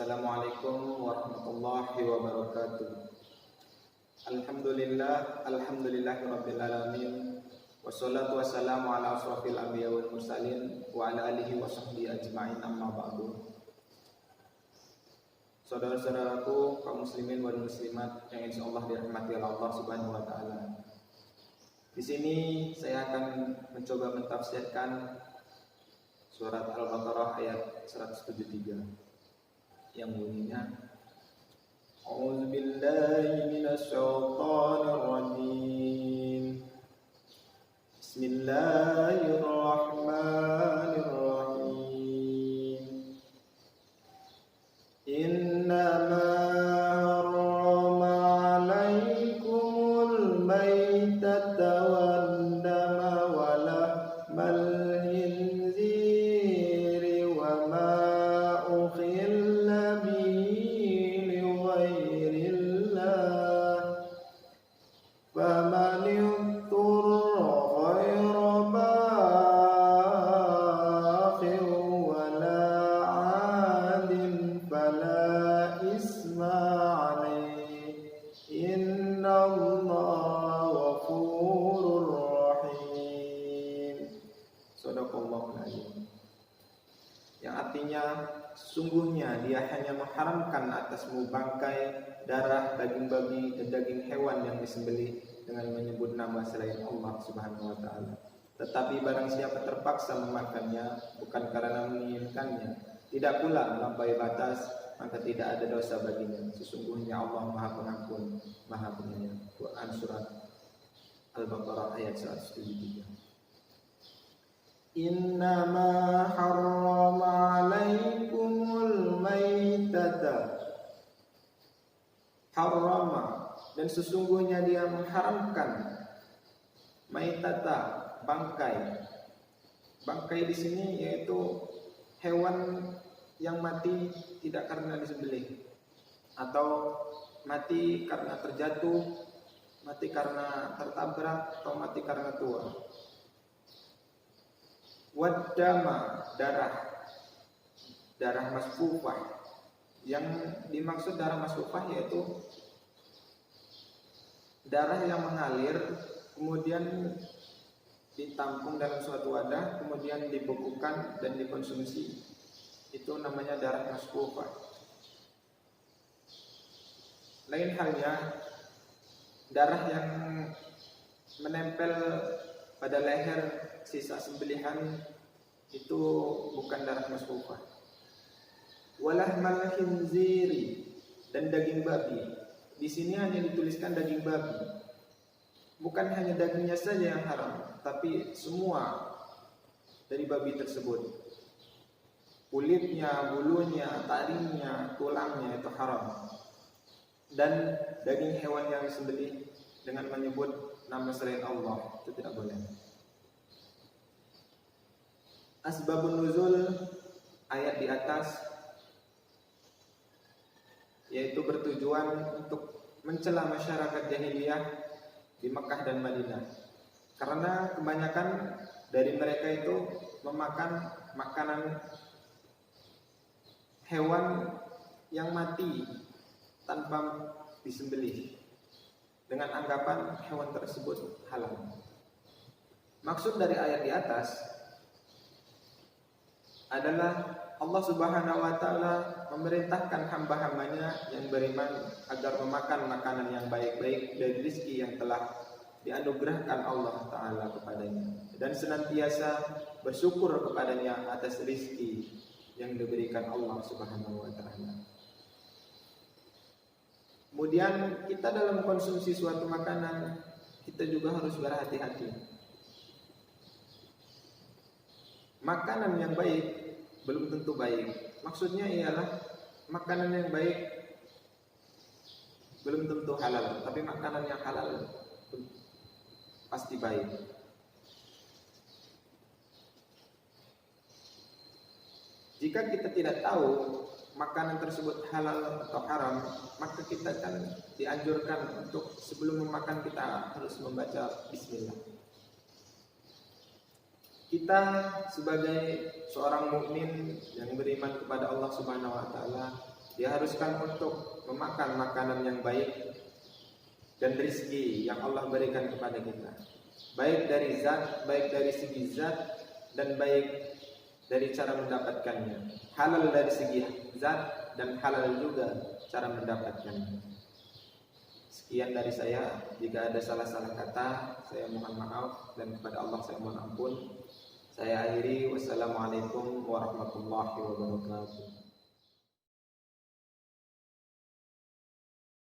Assalamualaikum warahmatullahi wabarakatuh. Alhamdulillahirabbil alamin. Wassalatu wassalamu ala asrofil anbiya wal mursalin wa ala alihi wa sahbihi ajma'in, amma ba'du. Saudara-saudaraku kaum muslimin wal muslimat yang insyaallah dirahmati oleh Allah Subhanahu wa taala. Di sini saya akan mencoba mentafsirkan surat Al-Baqarah ayat 173 yang bunyinya A'udzu billahi minasy syaithanir rajim. Bismillahirrahmanirrahim. Innama harrama 'alaikumul maitata wan dama wa lahmal khinziri wa ma ukhilla bihi li ghairillah faman yutturra ghayra baghin wala 'adin fala isma 'alaihi innallaha ghafurur rahim. Shadaqallahul azim. Yang artinya sesungguhnya dia hanya mengharamkan atasmu bangkai, darah, daging babi, dan daging hewan yang disembelih dengan menyebut nama selain Allah Subhanahu wa taala. Tetapi barang siapa terpaksa memakannya bukan karena menginginkannya, tidak pula melampaui batas, maka tidak ada dosa baginya. Sesungguhnya Allah Maha Pengampun, Maha Penyayang. Quran surat Al-Baqarah ayat 173. Innama harrama 'alaikumul maitata. Harrama, dan sesungguhnya dia mengharamkan maitata, bangkai. Bangkai di sini yaitu hewan yang mati tidak karena disembelih, atau mati karena terjatuh, mati karena tertabrak, atau mati karena tua. Waddama, darah masfufah. Yang dimaksud darah masfufah yaitu darah yang mengalir kemudian ditampung dalam suatu wadah, kemudian dibekukan dan dikonsumsi. Itu namanya darah masfufah. Lain halnya darah yang menempel pada leher sisa sembelihan itu bukan darah masfufah. Walahmal khinziri, dan daging babi. Di sini hanya dituliskan daging babi. Bukan hanya dagingnya saja yang haram, tapi semua dari babi tersebut. Kulitnya, bulunya, taringnya, tulangnya itu haram. Dan daging hewan yang disembelih dengan menyebut nama selain Allah itu tidak boleh. Asbabun nuzul ayat di atas yaitu bertujuan untuk mencela masyarakat jahiliyah di Mekah dan Madinah. Karena kebanyakan dari mereka itu memakan makanan hewan yang mati tanpa disembelih dengan anggapan hewan tersebut halal. Maksud dari ayat di atas adalah Allah Subhanahu wa taala memerintahkan hamba-hambanya yang beriman agar memakan makanan yang baik-baik dari rezeki yang telah dianugerahkan Allah taala kepadanya, dan senantiasa bersyukur kepadanya atas rezeki yang diberikan Allah Subhanahu wa taala. Kemudian kita dalam konsumsi suatu makanan, kita juga harus berhati-hati. Makanan yang baik belum tentu baik. Maksudnya ialah makanan yang baik belum tentu halal, tapi makanan yang halal pasti baik. Jika kita tidak tahu makanan tersebut halal atau haram, maka kita kan dianjurkan untuk sebelum memakan kita harus membaca bismillah. Kita sebagai seorang mukmin yang beriman kepada Allah Subhanahu wa taala diharuskan untuk memakan makanan yang baik dan rezeki yang Allah berikan kepada kita, baik dari zat, baik dari segi zat, dan baik dari cara mendapatkannya. Halal dari segi zat dan halal juga cara mendapatkannya. Sekian dari saya. Jika ada salah-salah kata, saya mohon maaf, dan kepada Allah saya mohon ampun. Saya akhiri. Wassalamualaikum warahmatullahi wabarakatuh.